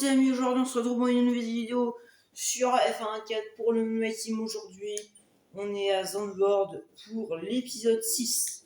Les amis, aujourd'hui on se retrouve pour une nouvelle vidéo sur F1.4 pour le My Team. Aujourd'hui on est à Zandvoort pour l'épisode 6.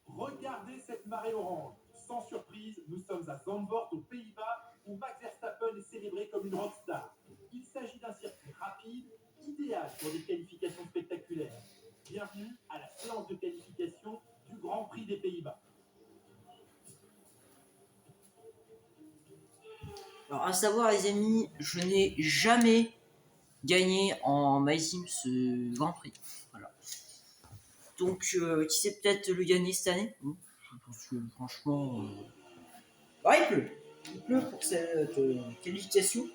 Regardez cette marée orange. Sans surprise, nous sommes à Zandvoort aux Pays-Bas où Max Verstappen est célébré comme une rockstar. Il s'agit d'un circuit rapide, idéal pour des qualifications spectaculaires. Bienvenue à la séance de qualification du Grand Prix des Pays-Bas. Alors à savoir les amis, je n'ai jamais gagné en My Team ce Grand Prix. Voilà. Donc qui sait peut-être le gagner cette année. Parce que franchement, il pleut pour cette qualification.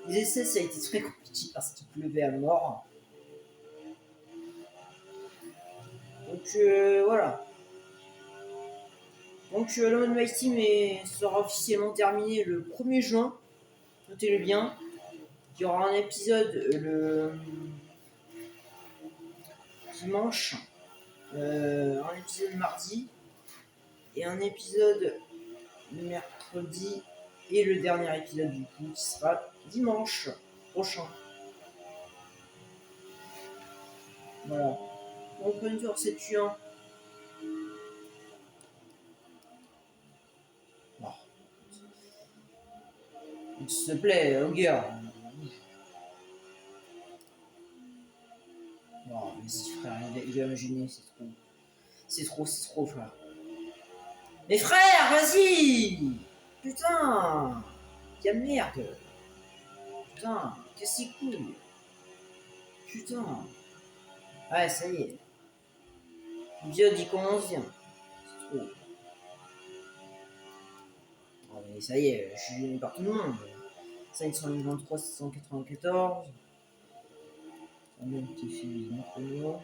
Les essais ça a été très compliqué parce qu'il pleuvait à mort. Donc voilà. Donc le mode My Team sera officiellement terminé le 1er juin. Notez-le bien. Il y aura un épisode le dimanche, un épisode mardi et un épisode le mercredi et le dernier épisode du coup qui sera dimanche prochain. Voilà. Donc on tour c'est tuant. S'il te plaît, Auger. Non, vas-y frère, il va me gêner, c'est trop. C'est trop frère. Mais frère, vas-y. Putain. Quelle merde. Putain, qu'est-ce qui coule. Putain. Ouais, ça y est. L'épisode il commence bien. C'est trop. Oh, mais ça y est, je suis gêné par tout le monde. 523, 694. Un petit film chrono.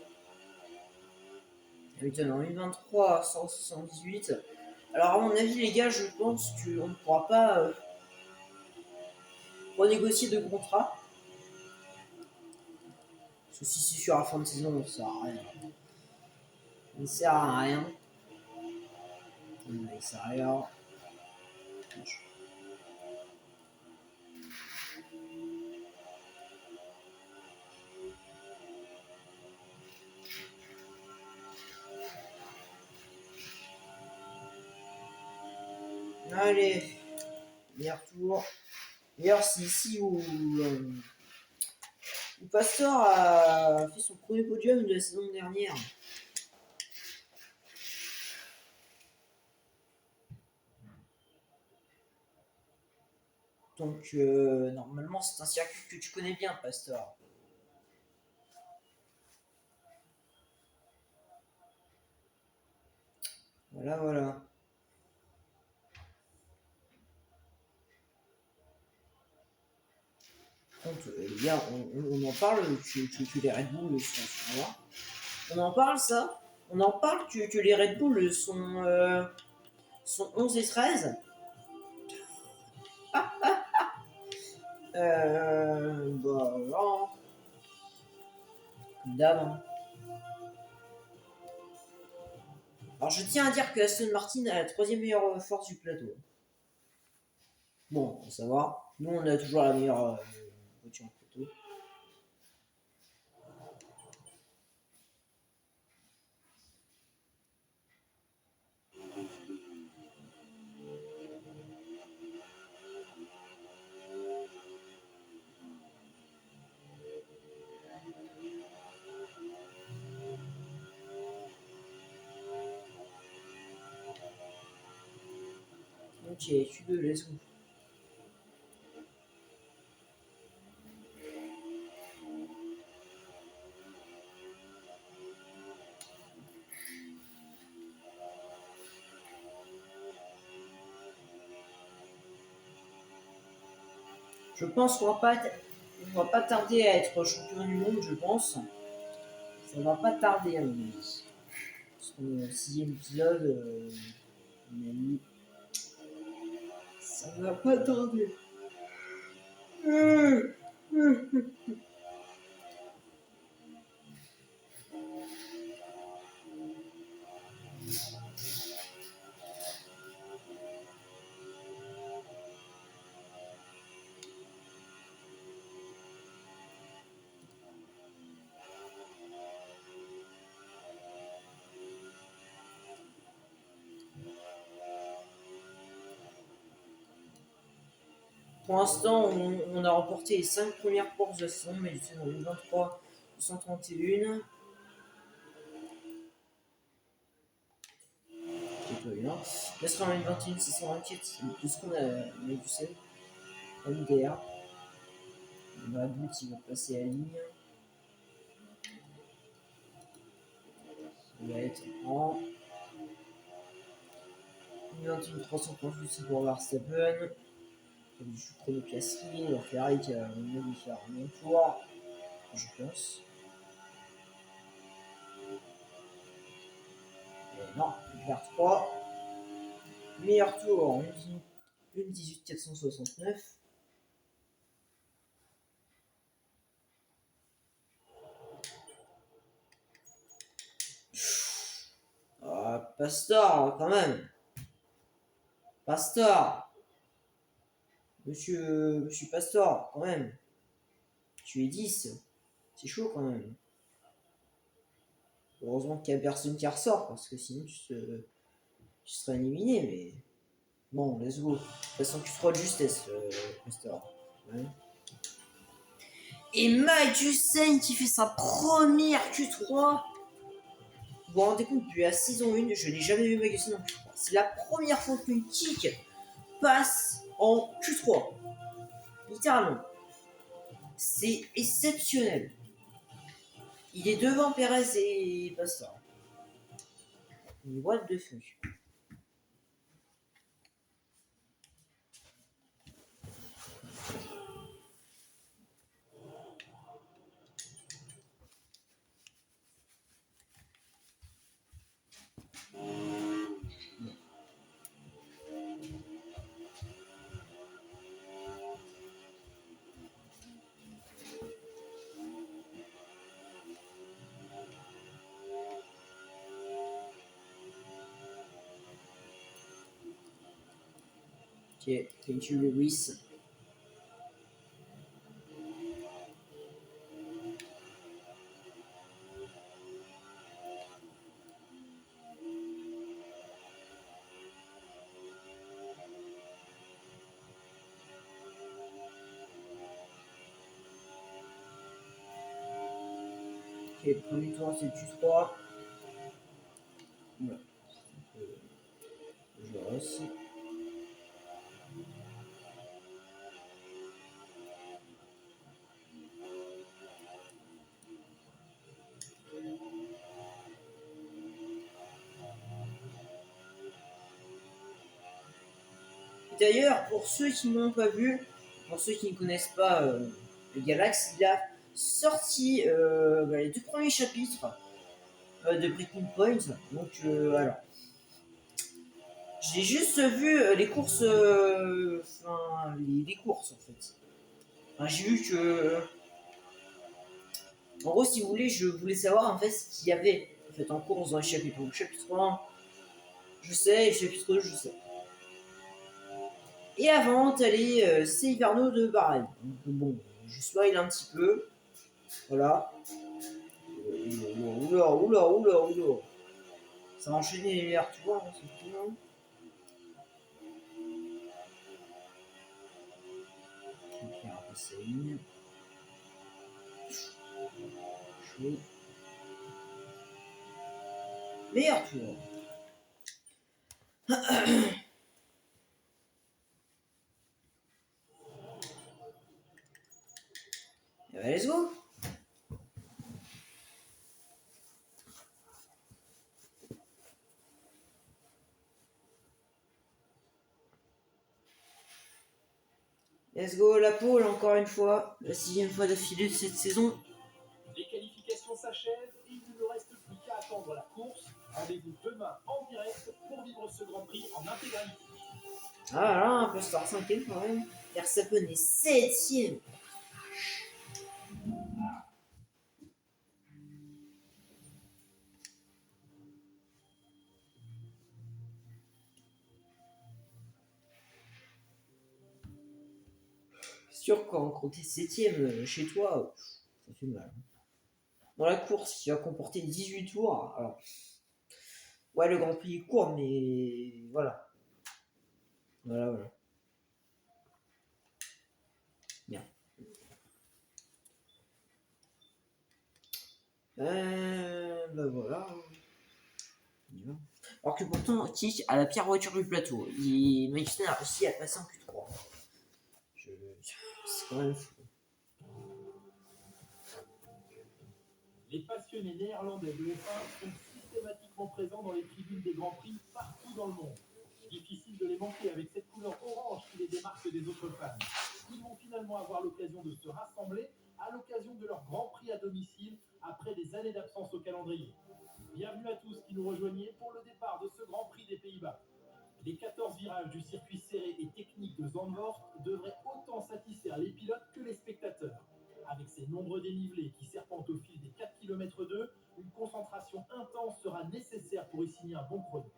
Hamilton en 1023, 178. Alors, à mon avis, les gars, je pense qu'on ne pourra pas renégocier de contrat. Parce que si c'est sur la fin de saison, ça sert à rien. Ça ne sert à rien. Il sert à rien. Allez, meilleur tour. D'ailleurs, si ici où Pastor a fait son premier podium de la saison dernière. Donc, normalement, c'est un circuit que tu connais bien, Pastor. Voilà, voilà. Par contre, les gars, on en parle que les Red Bull sont là. On en parle, ça. On en parle que les Red Bull sont 11 et 13. Bah, non. Comme d'hab. Hein. Alors, je tiens à dire que Aston Martin a la 3e meilleure force du plateau. Bon, ça va. Nous, on a toujours la meilleure voiture du plateau. Ok, Q2, let's go. Je pense qu'on va pas tarder à être champion du monde, je pense. Ça va pas tarder à mon avis. Parce qu'on est au 6e épisode, mais ça va pas tarder. Pour l'instant, on a remporté les 5 premières courses de saison, mais c'est dans 2023, 231. C'est pas bien. 421, 624, tout ce qu'on a du sel. MDR. La but, il va passer à la ligne. Ça va être en 21, 338 pour Verstappen. Du chrono Piastri, la Ferrari qui a dû faire un bon tour, je pense. Et non, vers 3. Meilleur tour, 1,18 469. Ah, Pastor, quand même. Pastor. Monsieur Pastor, quand même. Tu es 10. C'est chaud quand même. Heureusement qu'il n'y a personne qui ressort, parce que sinon tu serais éliminé, mais... Bon, let's go. De toute façon, tu feras de justesse, Pastor. Ouais. Et Mike Hussein qui fait sa première Q3. Vous vous rendez compte, depuis la saison 1, je n'ai jamais vu Mike Hussein en Q3. C'est la première fois qu'une kick passe en Q3. Littéralement. C'est exceptionnel. Il est devant Perez et Pastor. What the fuck. Ok, thank you Lewis. Ok, premier tour c'est Q3. Ouais. Je reste. D'ailleurs, pour ceux qui n'ont pas vu, pour ceux qui ne connaissent pas le Galax, il a sorti les 2 premiers chapitres de Breaking Point. Donc, alors, j'ai juste vu les courses, les courses en fait. Enfin, j'ai vu que, en gros, si vous voulez, je voulais savoir en fait ce qu'il y avait en fait en course dans les chapitres. Donc, chapitre 1, je sais, et chapitre 2, je sais. Et avant, t'as les Seiverno de Bahreïn. Donc, bon, je spoil un petit peu. Voilà. Oula. Ça va enchaîner les meilleurs tours, c'est cool. Ok, on va passer la ligne. Chaud. Meilleur tour. Et bah, let's go. Let's go, la pole encore une fois. La 6e fois d'affilée de cette saison. Les qualifications s'achèvent et il ne nous reste plus qu'à attendre la course. Rendez-vous demain en direct pour vivre ce Grand Prix en intégralité. Ah là, un peu star 5e quand même. Verstappen est 7e. sûr quand t'es 7ème chez toi, ça fait mal. Dans la course, qui va comporter 18 tours, alors ouais, le Grand Prix est court, mais voilà. Voilà. Bien. Bah voilà. Alors que pourtant, Tic a la pire voiture du plateau. Mike Snow a réussi à passer en Q3. C'est quand même fou. Les passionnés néerlandais de F1 sont systématiquement présents dans les tribunes des Grands Prix partout dans le monde. Difficile de les manquer avec cette couleur orange qui les démarque des autres fans. Ils vont finalement avoir l'occasion de se rassembler à l'occasion de leur Grand Prix à domicile après des années d'absence au calendrier. Bienvenue à tous qui nous rejoignez pour le départ de ce Grand Prix des Pays-Bas. Les 14 virages du circuit serré et technique de Zandvoort devraient autant satisfaire les pilotes que les spectateurs. Avec ses nombreux dénivelés qui serpentent au fil des 4 km 2, une concentration intense sera nécessaire pour y signer un bon chrono.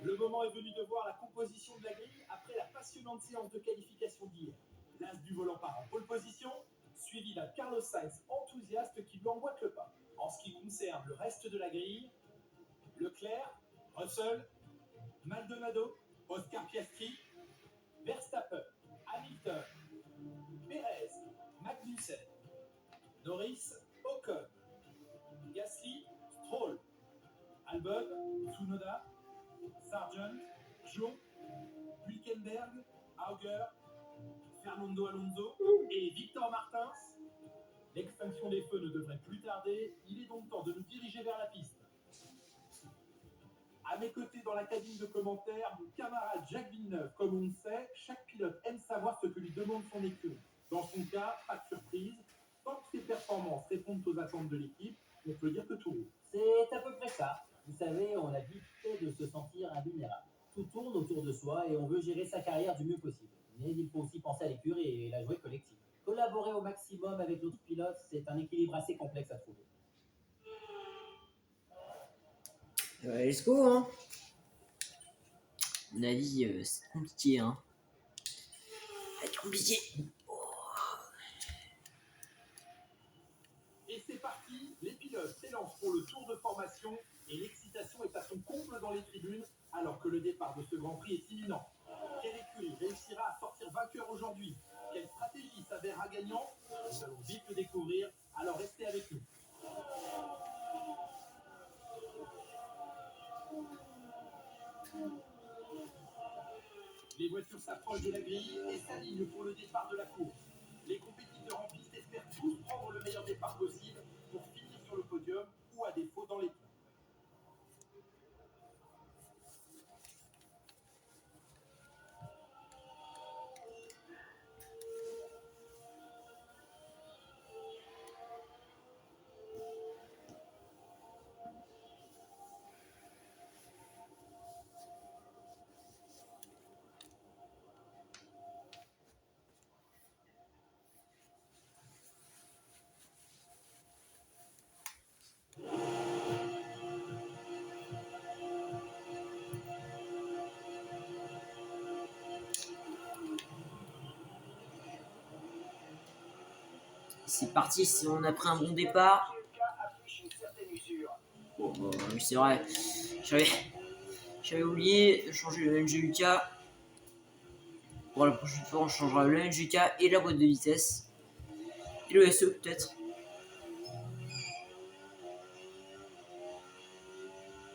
Le moment est venu de voir la composition de la grille après la passionnante séance de qualification d'hier. L'as du volant part en pole position, suivi d'un Carlos Sainz enthousiaste qui lui emboîte le pas. En ce qui concerne le reste de la grille, Leclerc, Russell, Maldonado, Oscar Piastri, Verstappen, Hamilton, Perez, Magnussen, Norris, Ocon, Gasly, Stroll, Albon, Tsunoda, Sargent, Zhou, Hülkenberg, Auger, Fernando Alonso et Victor Martins. L'extinction des feux ne devrait plus tarder, il est donc temps de nous diriger vers la piste. À mes côtés dans la cabine de commentaires, mon camarade Jacques Villeneuve. Comme on le sait, chaque pilote aime savoir ce que lui demande son écurie. Dans son cas, pas de surprise. Tant que ses performances répondent aux attentes de l'équipe, on peut dire que tout roule. C'est à peu près ça. Vous savez, on a vite fait de se sentir invulnérable. Tout tourne autour de soi et on veut gérer sa carrière du mieux possible. Mais il faut aussi penser à l'écurie et la jouer collective. Collaborer au maximum avec l'autre pilote, c'est un équilibre assez complexe à trouver. Let's go, hein. À mon avis, c'est compliqué, hein. Ça va être compliqué. Et c'est parti, les pilotes s'élancent pour le tour de formation et l'excitation est à son comble dans les tribunes alors que le départ de ce Grand Prix est imminent. Quelle écurie réussira à sortir vainqueur aujourd'hui? Quelle stratégie s'avérera gagnant? Nous allons vite le découvrir, alors restez avec nous. Les voitures s'approchent de la grille et s'alignent pour le départ de la course. Les compétiteurs en piste espèrent tous prendre le meilleur départ possible pour finir sur le podium ou à défaut dans les points. C'est parti, si on a pris un bon départ. Bon, oui, c'est vrai. J'avais oublié de changer le NGUK. Pour la prochaine fois, on changera le NGK et la boîte de vitesse. Et le SE peut-être.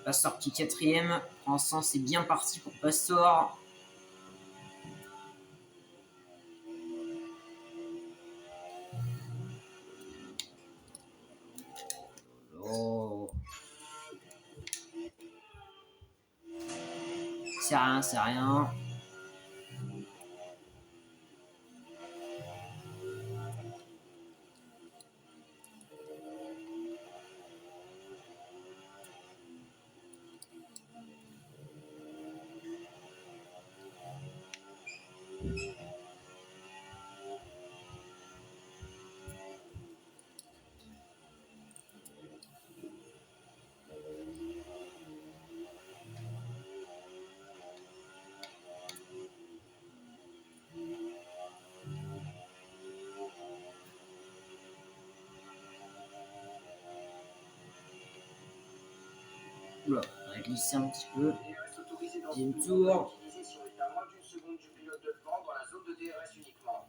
La sortie 4ème. Pour l'instant, c'est bien parti pour Pastor. Oh. C'est rien, c'est rien. Oula, on a glissé un petit peu. DRS autorisé dans Deuxième ce tour. utilisé si on est à moins d'une seconde du pilote de devant dans la zone de DRS uniquement.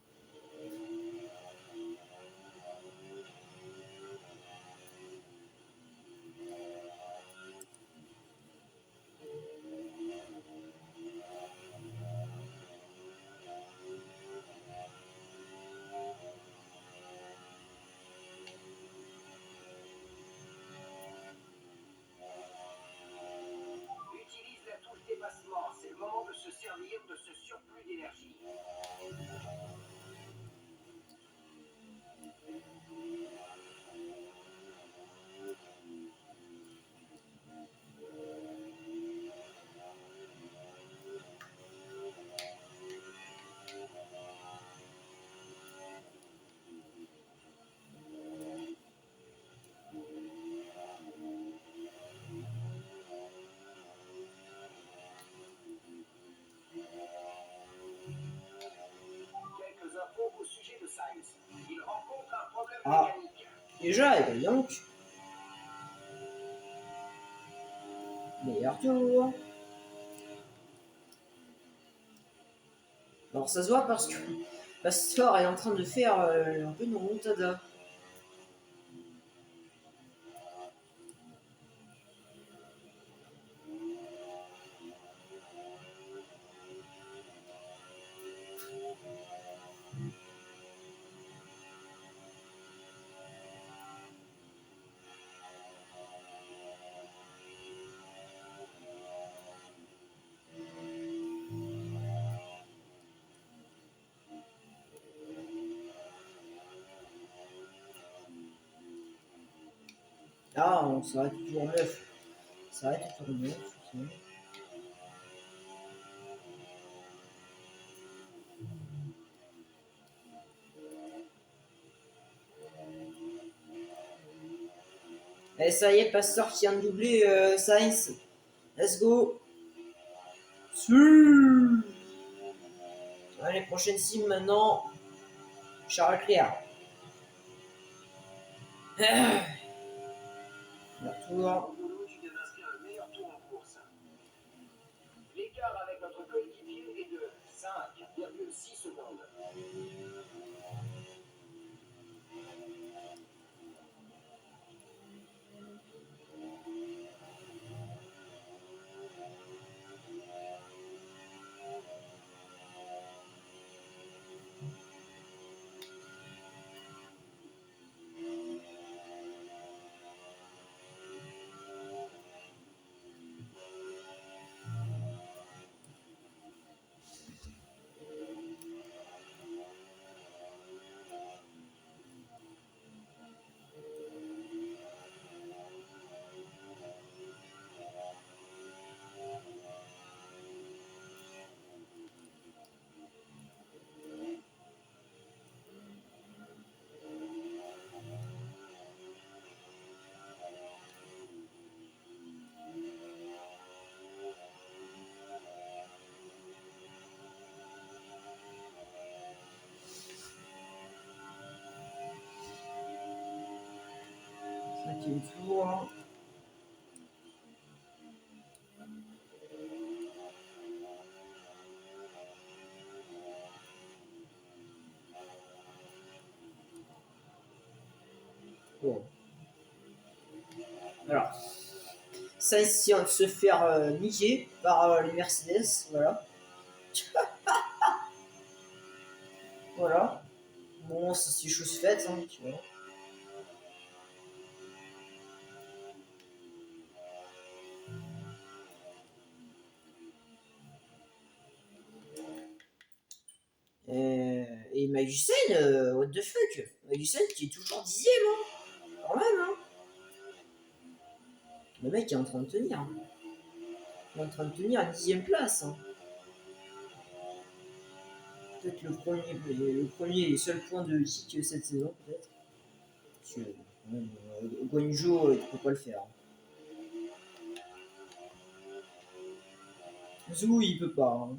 Utilise la touche dépassement, c'est le moment de se servir de ce surplus d'énergie. Quelques infos au sujet de Sainz. Il rencontre un problème Ah. mécanique. Déjà, et bien donc. Meilleur tour. Alors ça se voit parce que Pastor est en train de faire un peu une remontada. Ah, on s'arrête toujours 9. Ça s'arrête toujours 9. Et ça y est, Pastor qui vient de doubler Sainz. Let's go. Allez, prochaine sim maintenant. Charles Leclerc. Tour. Tu viens d'inscrire le meilleur tour en course. L'écart avec notre coéquipier est de 5,6 secondes. Cinquième tour. Bon. Alors, Sainz vient de se faire niquer par les Mercedes, voilà. Voilà. Bon, ça c'est chose faite, hein, tu vois. Et Magnussen, what the fuck? Magnussen qui est toujours 10ème, hein. Quand même, hein. Le mec est en train de tenir. Hein. Il est en train de tenir à 10ème place. Hein. Peut-être le premier et seul point de kick cette saison, peut-être. Parce que Guanyu, il ne peut pas le faire. Zou, il peut pas. Hein.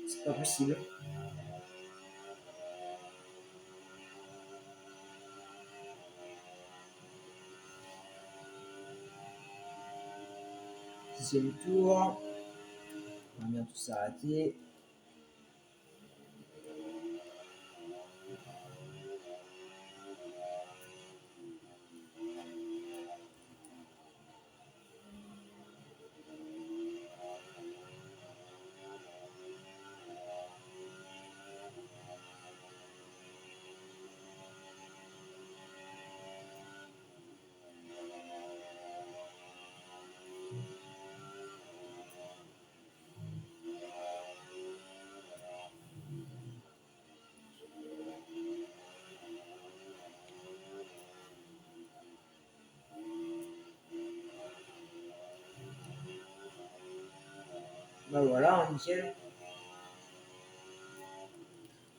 C'est pas possible. 10e tour. On va bientôt s'arrêter. Bah voilà, nickel.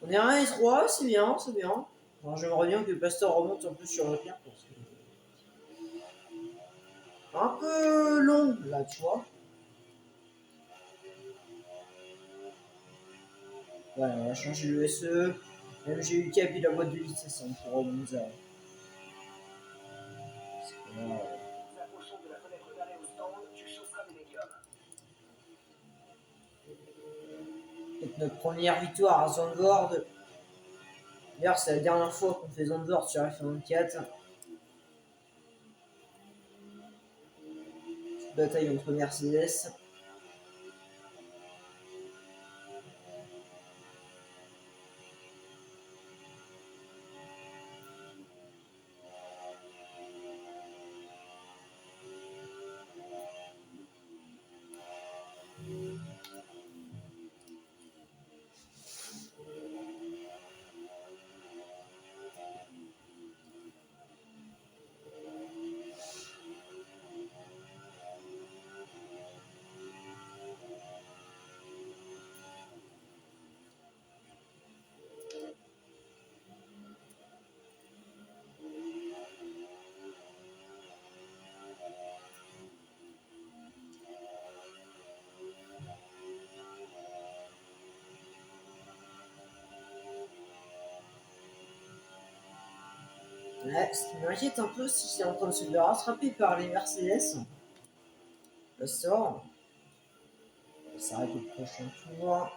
On est à 1 et 3, c'est bien, c'est bien. Alors, j'aimerais bien que le Pasteur remonte un peu sur le pierre parce que un peu long là, tu vois. Voilà, on va changer le SE. Même j'ai eu cap et la boîte de vitesse hein, pour Monza. Nous approchons de la fenêtre d'arrêt au stand, tu chausseras des médiums. Peut-être notre première victoire à Zandvoort. D'ailleurs, c'est la dernière fois qu'on fait Zandvoort sur F24. Petite bataille entre Mercedes. Ouais, ce qui m'inquiète un peu, si c'est en train de se faire rattraper par les Mercedes. Le sort. Ça s'arrête au prochain tour.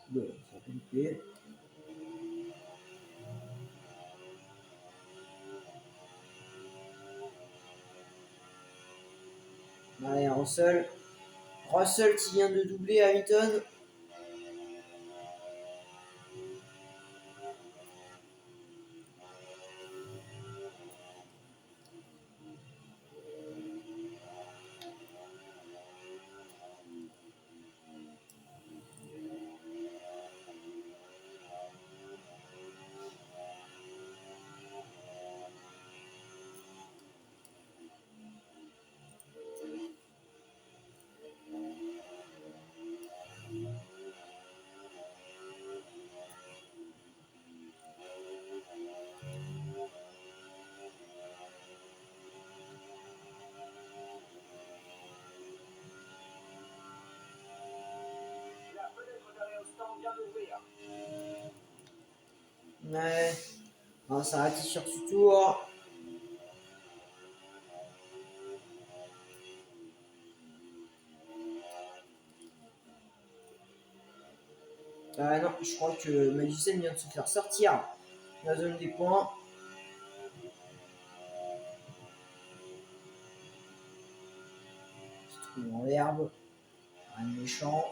Bon, ça va louper. Allez, Russell. Russell qui vient de doubler Hamilton. La fenêtre d'arrêt au stand vient d'ouvrir. Ouais. On va s'arrêter sur ce tour. Ah non, je crois que Magnussen vient de se faire sortir la zone des points. Il se trouve dans l'herbe. Rien de méchant.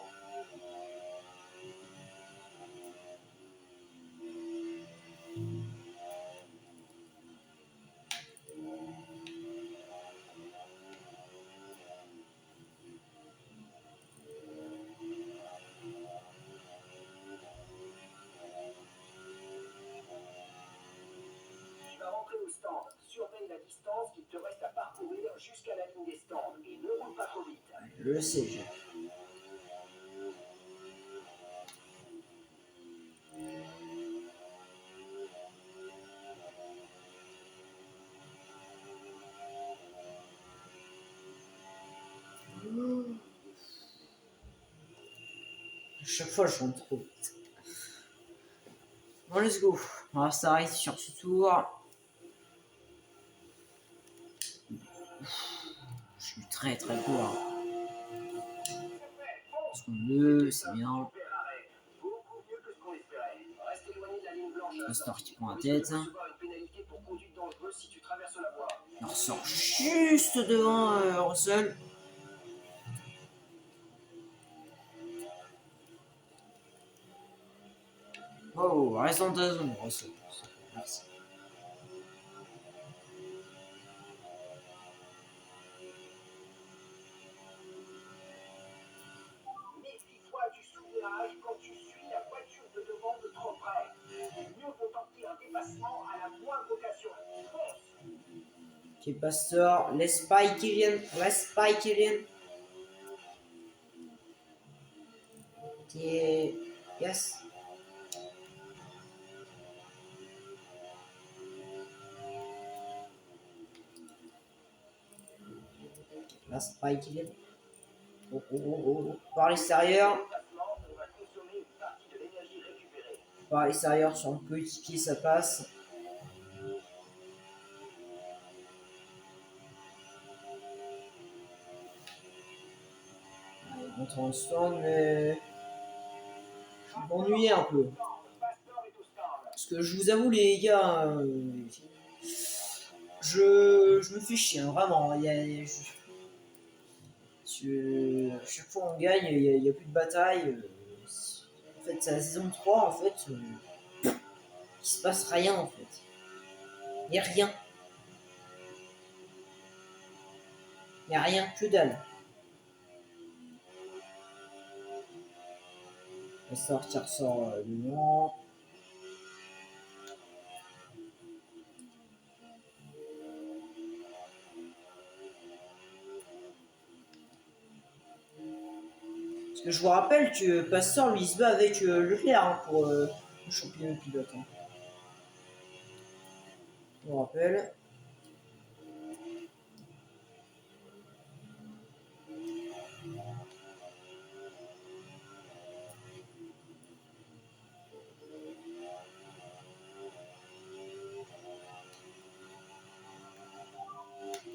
Tu vas rentrer au stand. Surveille la distance qu'il te reste à parcourir jusqu'à la ligne des stands et ne roule pas trop vite. Je le sais, j'ai. À chaque fois, je rentre trop vite. Bon, let's go. On va s'arrêter sur ce tour. très très court. C'est fait. Bon. Parce qu'on le, c'est bien. Super arrêt. Beaucoup mieux que ce qu'on espérait. Reste éloigné de la ligne blanche. Pastor qui prend la On risque de tête. recevoir une pénalité pour conduite dangereuse si tu traverses la voie. Il ressort juste devant Russell. Oh, reste dans ta zone, Russell. Merci. Méfie-toi du sous-virage quand tu suis la voiture de devant de trop près. Mieux vaut tenter un dépassement à la moindre occasion. Fonce. Ok, Pastor, laisse pas Kylian. Laisse pas Kylian. Ok, yes. Laisse pas Kylian. Oh, oh, oh, oh. Par l'extérieur. Dépassement, on va consommer une partie de l'énergie récupérée. Par l'extérieur sur le coéquipier, ça passe. Allez, on transforme, mais je m'ennuie un peu. Pastor est au stand. Parce que je vous avoue, les gars, je me fais chier, hein, vraiment. Chaque fois on gagne, il y a plus de bataille. En fait, c'est la saison 3, en fait. Il se passe rien, en fait. Il n'y a rien. Il n'y a rien, que dalle. On sort, qui ressort devant. Parce que je vous rappelle que Pastor, lui, il se bat avec Leclerc hein, pour le championnat pilote. Hein. Je vous rappelle.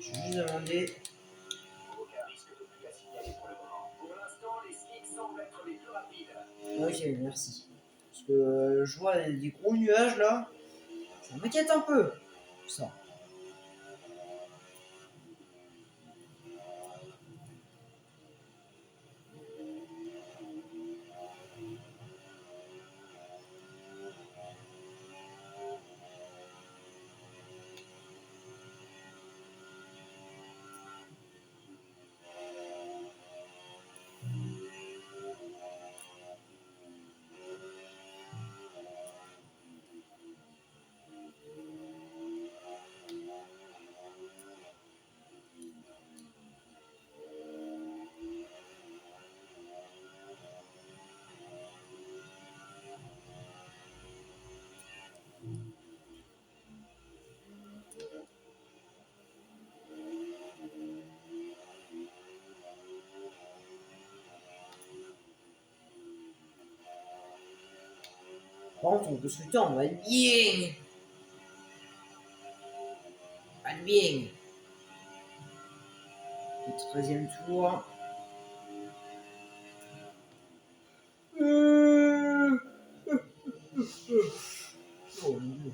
Je vais juste demander. Aucun risque de pluie à signaler pour le moment. Pour l'instant, les slicks semblent être les plus rapides. Ok, merci. Parce que je vois des gros nuages là. Ça m'inquiète un peu. Ça. Par contre, on peut se lutter en mode bien. Pas bien. Le 13e tour. Oh mon dieu.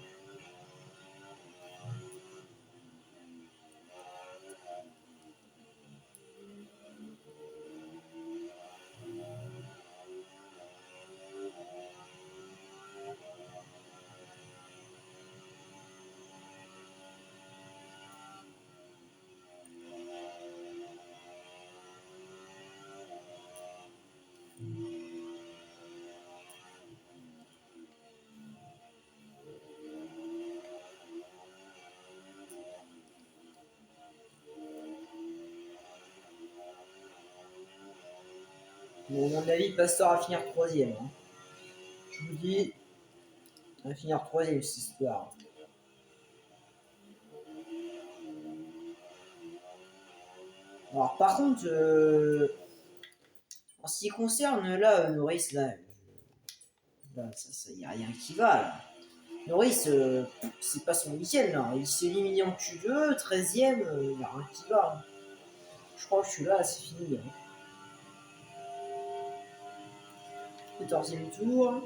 Bon, à mon avis, Pastor va finir 3e. Hein. Je vous dis, il va finir 3e cette histoire. Alors, par contre, en ce qui concerne là, Norris, là, ça y a rien qui va là. Norris, c'est pas son week-end là. Il s'est éliminé en Q2, 13e, y a rien qui va. Hein. Je crois que celui-là, c'est fini. Hein. 14e tour.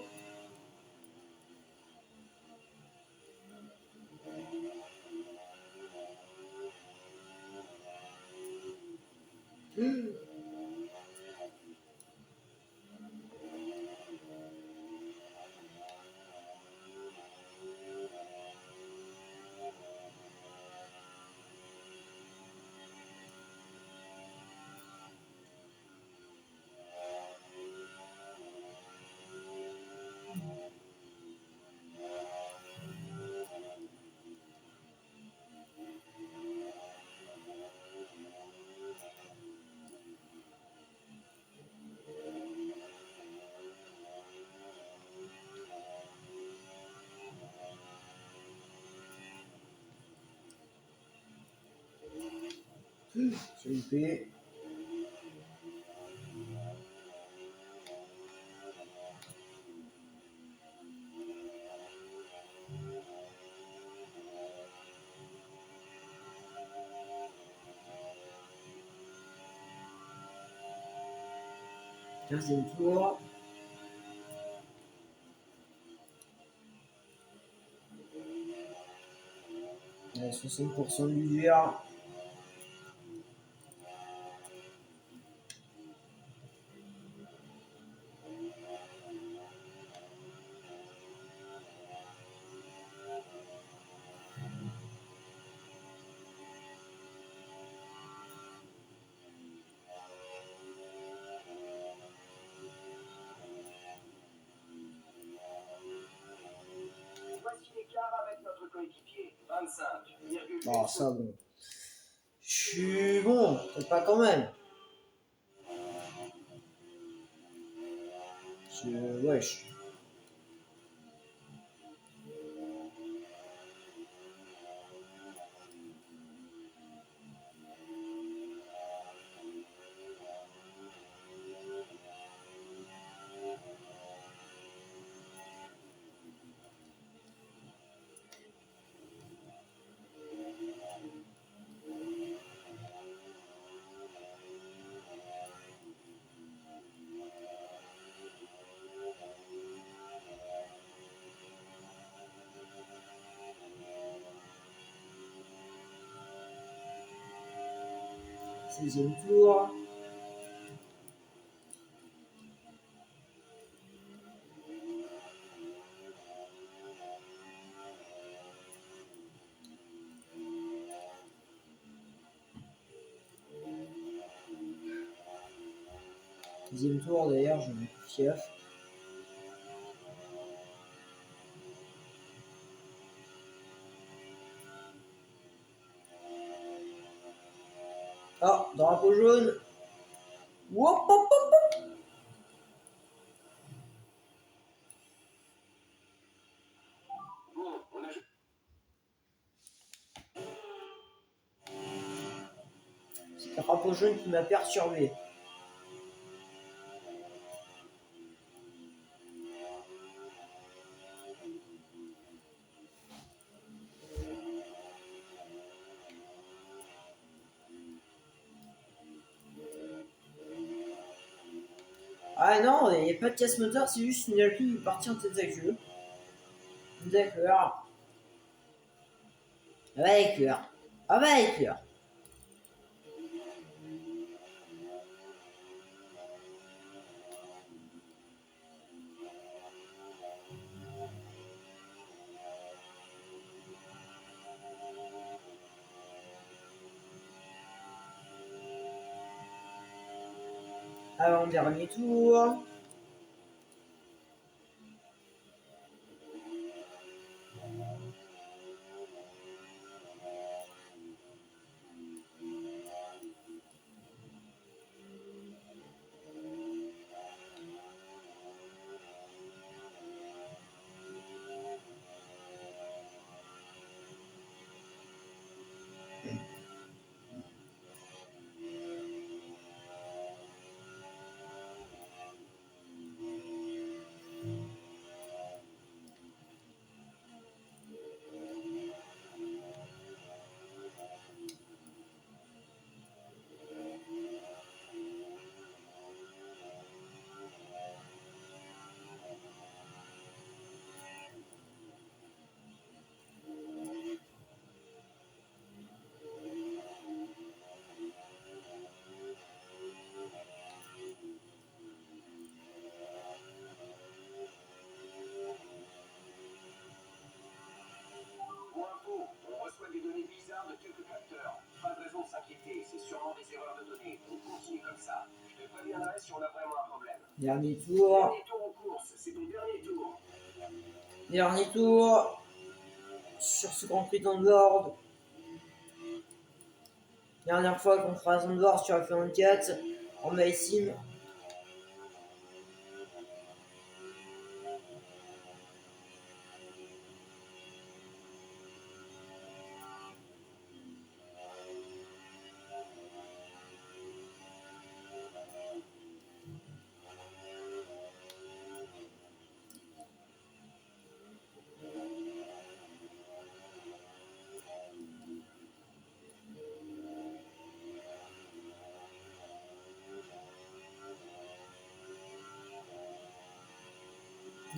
C'est loupé. Quinzième tour. Il y a 60% d'usure. Voici l'écart avec notre coéquipier. 25,8. Bon, ça, bon. Je suis bon, peut-être pas quand même. Wesh. Sixième tour. Deuxième tour d'ailleurs, je vais plus fief. Ah, drapeau jaune. Wop, hop, hop, hop. Bon, on a joué. C'est le drapeau jaune qui m'a perturbé. Ah non, il n'y a pas de casse moteur, c'est juste une appli qui est partie en tête avec jeu. D'accord. Ah bah d'accord. Ah bah d'accord. Avant-dernier tour. Dernier tour. Dernier tour en course, c'est ton dernier tour. Dernier tour. Sur ce Grand Prix d'Andorre. Dernière fois qu'on fera Zandvoort sur F24 en MySim.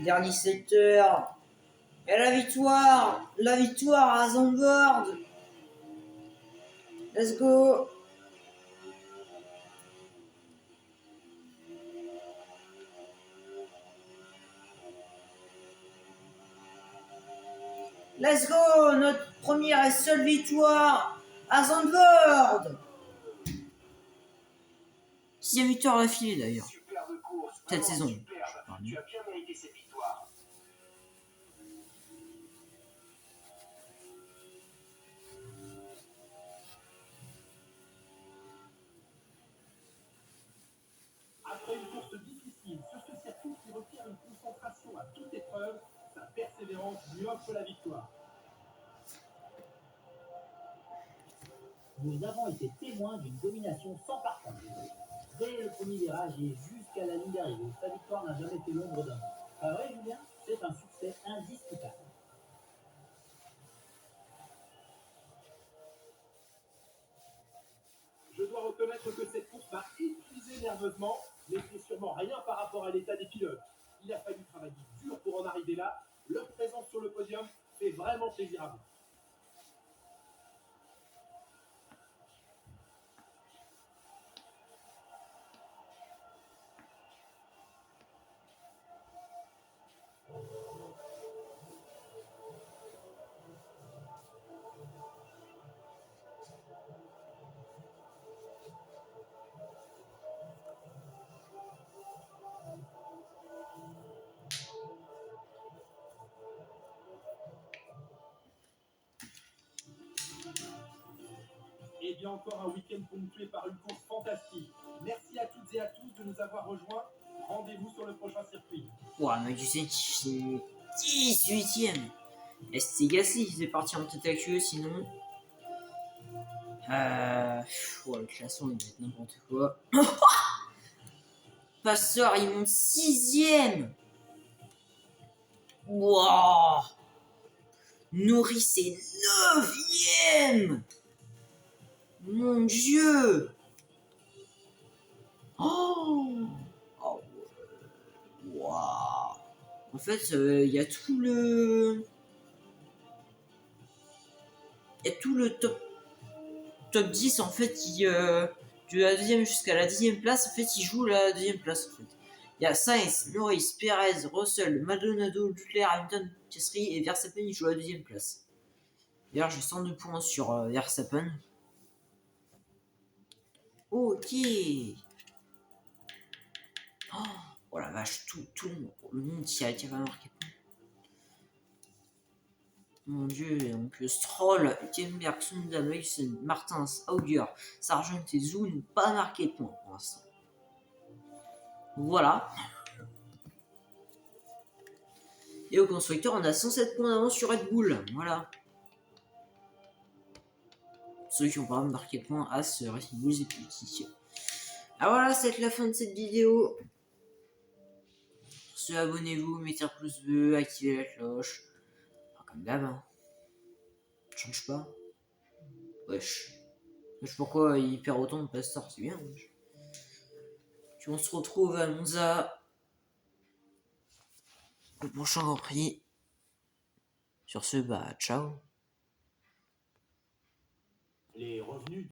Dernier secteur. Et la victoire à Zandvoort. Let's go. Let's go, notre première et seule victoire à Zandvoort. 6e victoire d'affilée d'ailleurs. Superbe course, Cette vraiment saison. superbe. Tu as bien mérité cette victoire. Après une course difficile sur ce circuit qui requiert une concentration à toute épreuve, sa persévérance lui offre la victoire. Nous avons été témoins d'une domination sans partage. Dès le premier virage et jusqu'à la ligne d'arrivée, sa victoire n'a jamais fait l'ombre d'un doute. Pas vrai, Julien? C'est un succès indiscutable. Je dois reconnaître que cette course m'a épuisé nerveusement, mais c'est sûrement rien par rapport à l'état des pilotes. Il a fallu travailler dur pour en arriver là. Leur présence sur le podium fait vraiment plaisir à voir. Et bien encore un week-end ponctué par une course fantastique. Merci à toutes et à tous de nous avoir rejoints. Rendez-vous sur le prochain circuit. Ouah, mais tu sais, c'est 18ème. Et c'est Gasly qui est parti en tête actuelle sinon. Ouais, le classement il va être n'importe quoi. Passeur, il monte 6ème. Wouah. Norris est 9ème. Mon Dieu. Oh. Oh. Waouh. En fait, il y a tout le... Il y a tout le top 10 en fait qui... de la deuxième jusqu'à la 10e place, en fait, il joue la deuxième place en fait. Il y a Sainz, Norris, Perez, Russell, Maldonado, Leclerc, Hamilton, Piastri et Verstappen, il joue la deuxième place. D'ailleurs, j'ai 102 points sur Verstappen. Ok. Oh la vache, tout le monde qui a pas marqué. Mon Dieu, donc Stroll, Hülkenberg, Tsunoda, Magnussen, Martins, Auger, Sargent et Zhou n'ont pas marqué de points pour l'instant. Voilà. Et au constructeur, on a 107 points d'avance sur Red Bull. Voilà. Ceux qui n'ont pas marqué de points à ce Red Bull et petit. Ah voilà, c'est la fin de cette vidéo. Sur ce, abonnez-vous, mettez un pouce bleu, activez la cloche. Enfin, comme d'hab. Hein. Change pas. Wesh. Wesh, pourquoi il perd autant de pasteurs? C'est bien. Wesh. Puis on se retrouve à Monza. Le prochain Grand Prix. Sur ce, bah, ciao. Les revenus